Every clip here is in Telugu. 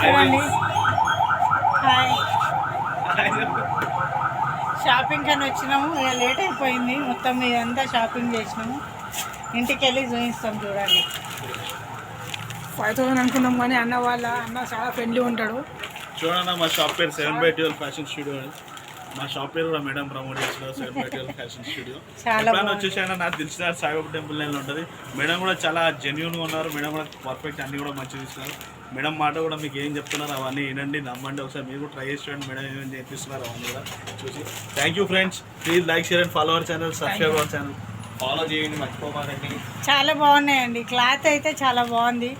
చూడండి. హాయ్, షాపింగ్ అని వచ్చినాము. ఇక లేట్ అయిపోయింది, మొత్తం ఇదంతా షాపింగ్ చేసినాము. ఇంటికి వెళ్ళి చూపిస్తాం. చూడండి, 5000 అనుకున్నాం కానీ అన్న చాలా ఫ్రెండ్లీ ఉంటాడు. చూడండి, మా షాప్ పేరు 7/12 ఫ్యాషన్ స్టూడియో. మా షాప్ పేరు కూడా మేడం ప్రమోట్ చేసిన 7/12 ఫ్యాషన్ స్టూడియో. ఎప్పుడైనా వచ్చేసాయన నాకు తెలిసిన సాయిబాబా టెంపుల్ లైన్లో ఉంటుంది. మేడం కూడా చాలా జెన్యున్గా ఉన్నారు. మేడం కూడా పర్ఫెక్ట్, అన్నీ కూడా మంచిగా ఇస్తున్నారు. మేడం మాట కూడా మీకు ఏం చెప్తున్నారు అవన్నీ వినండి, నమ్మండి. ఒకసారి మీరు కూడా ట్రై చేసి చూడండి మేడం ఏమేమి చేపిస్తున్నారు అవన్నీ కూడా చూసి. Thank you friends. Please like, share and follow our channel, subscribe our channel, follow చేయండి, మర్చిపోమారండి. చాలా బాగున్నాయండి. క్లాత్ అయితే చాలా బాగుంది.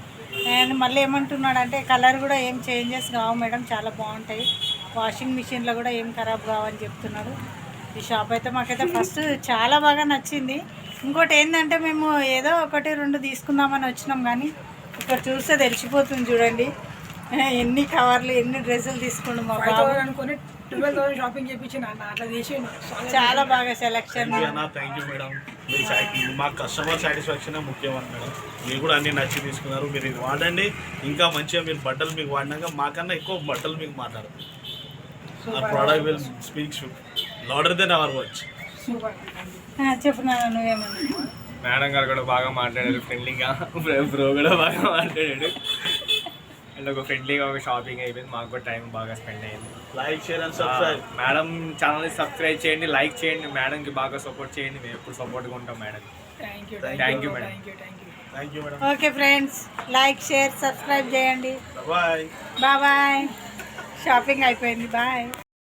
అండ్ మళ్ళీ ఏమంటున్నాడంటే కలర్ కూడా ఏం చేంజెస్ కావు మేడం, చాలా బాగుంటాయి. వాషింగ్ మిషన్లో కూడా ఏం ఖరాబ్ కావని చెప్తున్నారు. ఈ షాప్ అయితే మాకైతే ఫస్ట్ చాలా బాగా నచ్చింది. ఇంకోటి ఏంటంటే మేము ఏదో 1-2 తీసుకుందామని వచ్చినాం, కానీ ఇక్కడ చూస్తే తెలిసిపోతుంది. చూడండి ఎన్ని కవర్లు, ఎన్ని డ్రెస్సులు తీసుకున్నాం. మా బాబు అనుకుని 12,000 షాపింగ్ చేయించిన అట్లా చేసి చాలా బాగా సెలెక్షన్. Thank you madam. మా కస్టమర్ సాటిస్ఫాక్షన్ ముఖ్యం అని మేడం. మీరు కూడా అన్ని నచ్చి తీసుకున్నారు. మీరు ఇది వాడండి, ఇంకా మంచిగా మీరు బట్టలు మీకు వాడినాక మాకన్నా ఎక్కువ బట్టలు మీకు మాట్లాడదు. ఆ product will speak louder then our words. చెప్పున్నా, నువ్వేమన్నా? మేడం గారు కూడా బాగా మాట్లాడారు, ఫ్రెండ్లీగా. బ్రో కూడా బాగా మాట్లాడాడు. అండ్ ఒక ఫ్రెండ్లీగా ఒక షాపింగ్ అయిపోయింది. మాకు కూడా టైం బాగా స్పెండ్ అయింది. Like, share and subscribe. Madam ఛానల్ని సబ్స్క్రైబ్ చేయండి, లైక్ చేయండి. మేడంకి బాగా సపోర్ట్ చేయండి. మేము ఎప్పుడు సపోర్ట్గా ఉంటాం madam. Thank you madam. Thank you madam. Okay friends, like, share, subscribe చేయండి. Bye bye. షాపింగ్ అయిపోయింది. బాయ్.